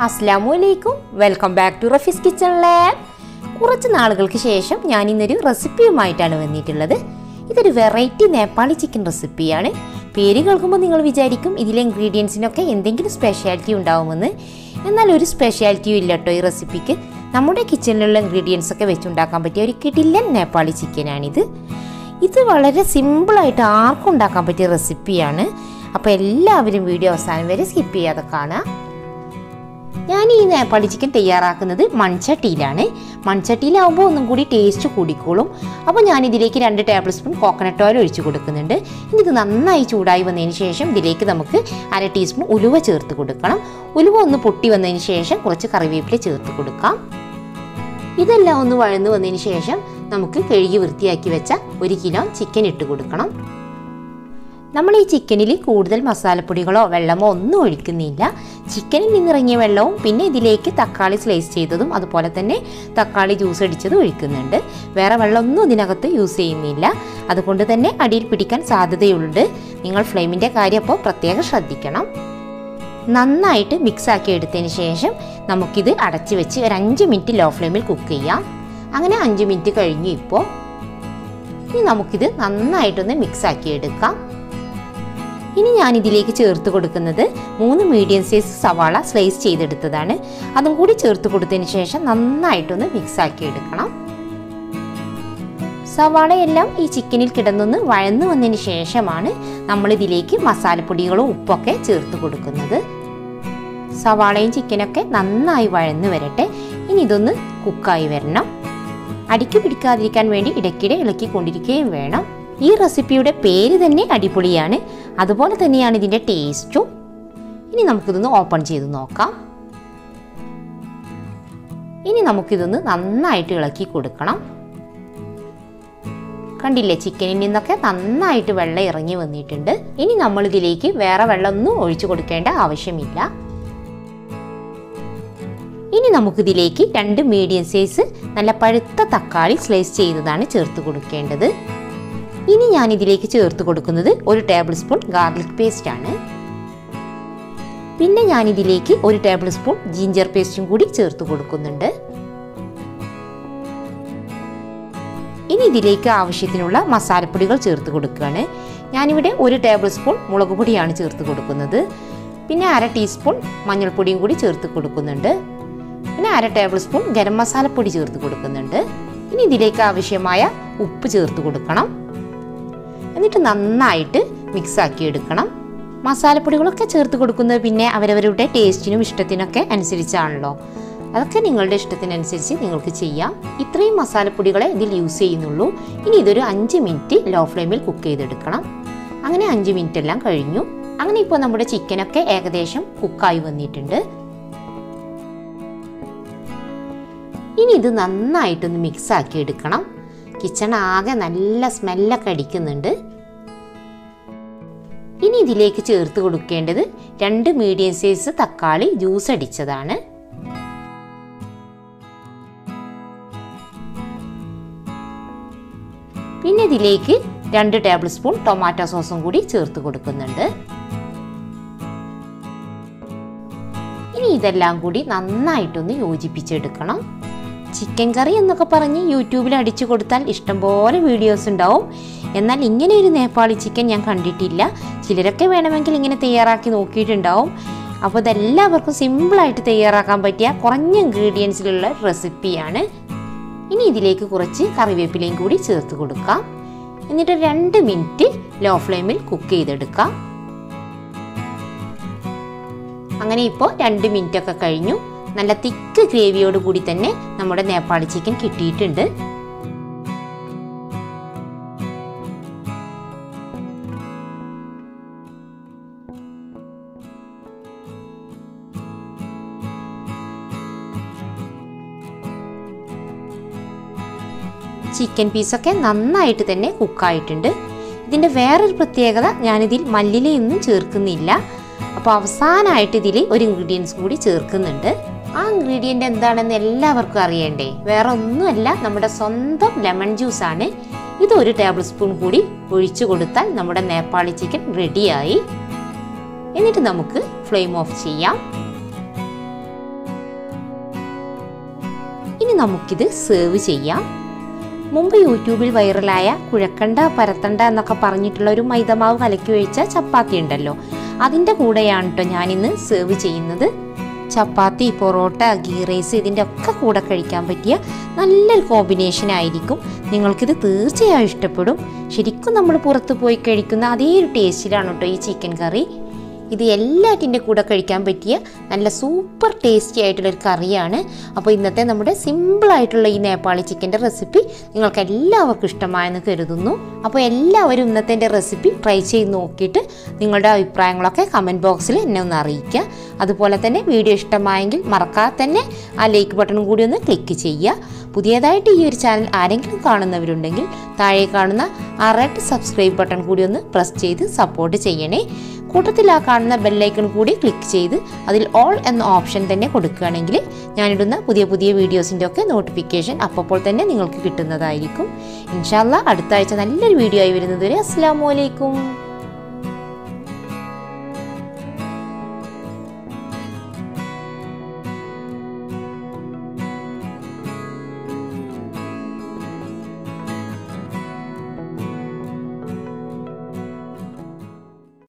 Assalamualaikum. Welcome back to Rafi's Kitchen Lab. കുറച്ച് നാളുകൾക്ക് ശേഷം ഞാൻ ഇന്നൊരു റെസിപ്പിയുമായിട്ടാണ് വന്നിട്ടുള്ളത്. ഇതൊരു വെറൈറ്റി നേപ്പാളി ചിക്കൻ റെസിപ്പിയാണ്. പേര് കേൾക്കുമ്പോൾ നിങ്ങൾ വിചാരിക്കും ഇതിലെ ഇൻഗ്രീഡിയൻസിനൊക്കെ എന്തെങ്കിലും സ്പെഷ്യാലിറ്റി ഉണ്ടാവുമെന്ന്. എന്നാൽ ഒരു സ്പെഷ്യാലിറ്റിയും ഇല്ല കേട്ടോ ഈ റെസിപ്പിക്ക്. നമ്മുടെ കിച്ചണിലുള്ള ഇൻഗ്രീഡിയൻസ് ഒക്കെ വെച്ചുണ്ടാക്കാൻ പറ്റിയ ഒരു കിടിലൻ നേപ്പാളി ചിക്കനാണിത്. ഇത് വളരെ സിമ്പിളായിട്ട് ആർക്കും ഉണ്ടാക്കാൻ പറ്റിയ റെസിപ്പിയാണ്. അപ്പോൾ എല്ലാവരും വീഡിയോ അവസാനം വരെ സ്കിപ്പ് ചെയ്യാതെ കാണുക. ഞാൻ ഈ നേപ്പാളി ചിക്കൻ തയ്യാറാക്കുന്നത് മൺചട്ടിയിലാണ്. മൺചട്ടിയിലാവുമ്പോൾ ഒന്നും കൂടി ടേസ്റ്റ് കൂടിക്കോളും. അപ്പോൾ ഞാനിതിലേക്ക് 2 ടേബിൾ സ്പൂൺ കോക്കനട്ട് ഓയിൽ ഒഴിച്ച് കൊടുക്കുന്നുണ്ട്. ഇനി ഇത് നന്നായി ചൂടായി വന്നതിന് ശേഷം ഇതിലേക്ക് നമുക്ക് 1/2 ടീസ്പൂൺ ഉലുവ ചേർത്ത് കൊടുക്കണം. ഉലുവ ഒന്ന് പൊട്ടി വന്നതിന് ശേഷം കുറച്ച് കറിവേപ്പില ചേർത്ത് കൊടുക്കാം. ഇതെല്ലാം ഒന്ന് വഴന്നു വന്നതിന് ശേഷം നമുക്ക് കഴുകി വൃത്തിയാക്കി വെച്ച 1 കിലോ ചിക്കൻ ഇട്ട് കൊടുക്കണം. നമ്മൾ ഈ ചിക്കനിൽ കൂടുതൽ മസാലപ്പൊടികളോ വെള്ളമോ ഒന്നും ഒഴിക്കുന്നില്ല. ചിക്കനിൽ നിന്നിറങ്ങിയ വെള്ളവും പിന്നെ ഇതിലേക്ക് തക്കാളി സ്ലൈസ് ചെയ്തതും അതുപോലെ തന്നെ തക്കാളി ജ്യൂസ് അടിച്ചതും ഒഴിക്കുന്നുണ്ട്. വേറെ വെള്ളമൊന്നും ഇതിനകത്ത് യൂസ് ചെയ്യുന്നില്ല. അതുകൊണ്ട് തന്നെ അടിയിൽ പിടിക്കാൻ സാധ്യതയുണ്ട്. നിങ്ങൾ ഫ്ലെയിമിൻ്റെ കാര്യം അപ്പോൾ പ്രത്യേകം ശ്രദ്ധിക്കണം. നന്നായിട്ട് മിക്സാക്കി എടുത്തതിന് ശേഷം നമുക്കിത് അടച്ചു വെച്ച് ഒരു 5 മിനിറ്റ് ലോ ഫ്ലെയിമിൽ കുക്ക് ചെയ്യാം. അങ്ങനെ 5 മിനിറ്റ് കഴിഞ്ഞു. ഇപ്പോൾ ഇനി നമുക്കിത് നന്നായിട്ടൊന്ന് മിക്സാക്കി എടുക്കാം. ഇനി ഞാനിതിലേക്ക് ചേർത്ത് കൊടുക്കുന്നത് 3 മീഡിയം സൈസ് സവാള സ്ലൈസ് ചെയ്തെടുത്തതാണ്. അതും കൂടി ചേർത്ത് കൊടുത്തതിന് ശേഷം നന്നായിട്ടൊന്ന് മിക്സാക്കി എടുക്കണം. സവാളയെല്ലാം ഈ ചിക്കനിൽ കിടന്നൊന്ന് വഴന്നു വന്നതിന് ശേഷമാണ് നമ്മളിതിലേക്ക് മസാലപ്പൊടികളും ഉപ്പൊക്കെ ചേർത്ത് കൊടുക്കുന്നത്. സവാളയും ചിക്കനൊക്കെ നന്നായി വഴന്നു വരട്ടെ. ഇനി ഇതൊന്ന് കുക്കായി വരണം. അടിക്ക് പിടിക്കാതിരിക്കാൻ വേണ്ടി ഇടയ്ക്കിടെ ഇളക്കിക്കൊണ്ടിരിക്കുകയും വേണം. ഈ റെസിപ്പിയുടെ പേര് തന്നെ അടിപൊളിയാണ്. അതുപോലെ തന്നെയാണ് ഇതിൻ്റെ ടേസ്റ്റും. ഇനി നമുക്കിതൊന്ന് ഓപ്പൺ ചെയ്ത് നോക്കാം. ഇനി നമുക്കിതൊന്ന് നന്നായിട്ട് ഇളക്കി കൊടുക്കണം. കണ്ടില്ലേ, ചിക്കനിൽ നിന്നൊക്കെ നന്നായിട്ട് വെള്ളം ഇറങ്ങി വന്നിട്ടുണ്ട്. ഇനി നമ്മളിതിലേക്ക് വേറെ വെള്ളമൊന്നും ഒഴിച്ചു കൊടുക്കേണ്ട ആവശ്യമില്ല. ഇനി നമുക്കിതിലേക്ക് 2 മീഡിയം സൈസ് നല്ല പഴുത്ത തക്കാളി സ്ലൈസ് ചെയ്തതാണ് ചേർത്ത് കൊടുക്കേണ്ടത്. ഇനി ഞാനിതിലേക്ക് ചേർത്ത് കൊടുക്കുന്നത് 1 ടേബിൾ സ്പൂൺ ഗാർലിക് പേസ്റ്റ് ആണ്. പിന്നെ ഞാനിതിലേക്ക് 1 ടേബിൾ സ്പൂൺ ജിഞ്ചർ പേസ്റ്റും കൂടി ചേർത്ത് കൊടുക്കുന്നുണ്ട്. ഇനി ഇതിലേക്ക് ആവശ്യത്തിനുള്ള മസാലപ്പൊടികൾ ചേർത്ത് കൊടുക്കുകയാണ്. ഞാനിവിടെ 1 ടേബിൾ സ്പൂൺ മുളക് പൊടിയാണ് ചേർത്ത് കൊടുക്കുന്നത്. പിന്നെ 1/2 ടീസ്പൂൺ മഞ്ഞൾപ്പൊടിയും കൂടി ചേർത്ത് കൊടുക്കുന്നുണ്ട്. പിന്നെ 1/2 ടേബിൾ സ്പൂൺ ഗരം മസാലപ്പൊടി ചേർത്ത് കൊടുക്കുന്നുണ്ട്. ഇനി ഇതിലേക്ക് ആവശ്യമായ ഉപ്പ് ചേർത്ത് കൊടുക്കണം. എന്നിട്ട് നന്നായിട്ട് മിക്സാക്കി എടുക്കണം. മസാലപ്പൊടികളൊക്കെ ചേർത്ത് കൊടുക്കുന്നത് പിന്നെ അവരവരുടെ ടേസ്റ്റിനും ഇഷ്ടത്തിനൊക്കെ അനുസരിച്ചാണല്ലോ. അതൊക്കെ നിങ്ങളുടെ ഇഷ്ടത്തിനനുസരിച്ച് നിങ്ങൾക്ക് ചെയ്യാം. ഇത്രയും മസാലപ്പൊടികളെ ഇതിൽ യൂസ് ചെയ്യുന്നുള്ളൂ. ഇനി ഇതൊരു 5 മിനിറ്റ് ലോ ഫ്ലെയിമിൽ കുക്ക് ചെയ്തെടുക്കണം. അങ്ങനെ 5 മിനിറ്റ് എല്ലാം കഴിഞ്ഞു. അങ്ങനെ ഇപ്പോൾ നമ്മുടെ ചിക്കനൊക്കെ ഏകദേശം കുക്കായി വന്നിട്ടുണ്ട്. ഇനി ഇത് നന്നായിട്ടൊന്ന് മിക്സാക്കി എടുക്കണം. കിച്ചൺ ആകെ നല്ല സ്മെല്ലൊക്കെ അടിക്കുന്നുണ്ട്. ഇനി ഇതിലേക്ക് ചേർത്ത് കൊടുക്കേണ്ടത് 2 മീഡിയം സൈസ് തക്കാളി ജ്യൂസ് അടിച്ചതാണ്. പിന്നെ ഇതിലേക്ക് 2 ടേബിൾ സ്പൂൺ ടൊമാറ്റോ സോസും കൂടി ചേർത്ത് കൊടുക്കുന്നുണ്ട്. ഇനി ഇതെല്ലാം കൂടി നന്നായിട്ടൊന്ന് യോജിപ്പിച്ചെടുക്കണം. ചിക്കൻ കറി എന്നൊക്കെ പറഞ്ഞ് യൂട്യൂബിൽ അടിച്ചു കൊടുത്താൽ ഇഷ്ടംപോലെ വീഡിയോസ് ഉണ്ടാവും. എന്നാൽ ഇങ്ങനെ ഒരു നേപ്പാളി ചിക്കൻ ഞാൻ കണ്ടിട്ടില്ല. ചിലരൊക്കെ വേണമെങ്കിൽ ഇങ്ങനെ തയ്യാറാക്കി നോക്കിയിട്ടുണ്ടാവും. അപ്പോൾ ഇതെല്ലാവർക്കും സിമ്പിളായിട്ട് തയ്യാറാക്കാൻ പറ്റിയ കുറഞ്ഞ ഇൻഗ്രീഡിയൻസിലുള്ള റെസിപ്പിയാണ്. ഇനി ഇതിലേക്ക് കുറച്ച് കറിവേപ്പിലയും കൂടി ചേർത്ത് കൊടുക്കാം. എന്നിട്ട് 2 മിനിറ്റ് ലോ ഫ്ലെയിമിൽ കുക്ക് ചെയ്തെടുക്കാം. അങ്ങനെ ഇപ്പോൾ 2 മിനിറ്റ് ഒക്കെ കഴിഞ്ഞു. നല്ല തിക്ക് ഗ്രേവിയോട് കൂടി തന്നെ നമ്മുടെ നേപ്പാളി ചിക്കൻ കിട്ടിയിട്ടുണ്ട്. ചിക്കൻ പീസൊക്കെ നന്നായിട്ട് തന്നെ കുക്കായിട്ടുണ്ട്. ഇതിൻ്റെ വേറൊരു പ്രത്യേകത, ഞാനിതിൽ മല്ലിയിലയൊന്നും ചേർക്കുന്നില്ല. അപ്പോൾ അവസാനമായിട്ട് ഇതിൽ ഒരു ഇൻഗ്രീഡിയൻസ് കൂടി ചേർക്കുന്നുണ്ട്. ആ ഇൻഗ്രീഡിയൻ്റ് എന്താണെന്ന് എല്ലാവർക്കും അറിയണ്ടേ? വേറെ ഒന്നുമല്ല, നമ്മുടെ സ്വന്തം ലെമൺ ജ്യൂസാണ്. ഇത് 1 ടേബിൾ സ്പൂൺ കൂടി ഒഴിച്ചു കൊടുത്താൽ നമ്മുടെ നേപ്പാളി ചിക്കൻ റെഡിയായി. എന്നിട്ട് നമുക്ക് ഫ്ലെയിം ഓഫ് ചെയ്യാം. നമുക്കിത് സെർവ് ചെയ്യാം. മുമ്പ് യൂട്യൂബിൽ വൈറലായ കുഴക്കണ്ട പരത്തണ്ട എന്നൊക്കെ പറഞ്ഞിട്ടുള്ള ഒരു മൈദമാവ് കലക്കി ഒഴിച്ച ചപ്പാത്തി ഉണ്ടല്ലോ, അതിൻ്റെ കൂടെയാണ് കേട്ടോ ഞാനിന്ന് സെർവ് ചെയ്യുന്നത്. ചപ്പാത്തി, പൊറോട്ട, ഗീ റൈസ് ഇതിൻ്റെ ഒക്കെ കൂടെ കഴിക്കാൻ പറ്റിയ നല്ലൊരു കോമ്പിനേഷൻ ആയിരിക്കും. നിങ്ങൾക്കിത് തീർച്ചയായും ഇഷ്ടപ്പെടും. ശരിക്കും നമ്മൾ പുറത്ത് പോയി കഴിക്കുന്ന അതേ ഒരു ടേസ്റ്റിലാണ് കേട്ടോ ഈ ചിക്കൻ കറി. ഇത് എല്ലാറ്റിൻ്റെ കൂടെ കഴിക്കാൻ പറ്റിയ നല്ല സൂപ്പർ ടേസ്റ്റി ആയിട്ടുള്ളൊരു കറിയാണ്. അപ്പോൾ ഇന്നത്തെ നമ്മുടെ സിമ്പിളായിട്ടുള്ള ഈ നേപ്പാളി ചിക്കൻ്റെ റെസിപ്പി നിങ്ങൾക്ക് എല്ലാവർക്കും ഇഷ്ടമായെന്ന് കരുതുന്നു. അപ്പോൾ എല്ലാവരും ഇന്നത്തെ എൻ്റെ റെസിപ്പി ട്രൈ ചെയ്ത് നോക്കിയിട്ട് നിങ്ങളുടെ അഭിപ്രായങ്ങളൊക്കെ കമൻറ്റ് ബോക്സിൽ എന്നെ ഒന്ന് അറിയിക്കുക. അതുപോലെ തന്നെ വീഡിയോ ഇഷ്ടമായെങ്കിൽ മറക്കാതെ തന്നെ ആ ലൈക്ക് ബട്ടൺ കൂടി ഒന്ന് ക്ലിക്ക് ചെയ്യുക. പുതിയതായിട്ട് ഈ ഒരു ചാനൽ ആരെങ്കിലും കാണുന്നവരുണ്ടെങ്കിൽ താഴെ കാണുന്ന ആ റെഡ് സബ്സ്ക്രൈബ് ബട്ടൺ കൂടി ഒന്ന് പ്രസ് ചെയ്ത് സപ്പോർട്ട് ചെയ്യണേ. കൂട്ടത്തിൽ ആ കാണുന്ന ബെല്ലൈക്കൺ കൂടി ക്ലിക്ക് ചെയ്ത് അതിൽ ഓൾ എന്ന ഓപ്ഷൻ തന്നെ കൊടുക്കുകയാണെങ്കിൽ ഞാനിടുന്ന പുതിയ പുതിയ വീഡിയോസിൻ്റെ ഒക്കെ നോട്ടിഫിക്കേഷൻ അപ്പോൾ തന്നെ നിങ്ങൾക്ക് കിട്ടുന്നതായിരിക്കും. ഇൻഷാ അല്ലാഹ് അടുത്ത ആഴ്ച നല്ലൊരു വീഡിയോ ആയി വരുന്നത് വരെ അസ്സലാമു അലൈക്കും.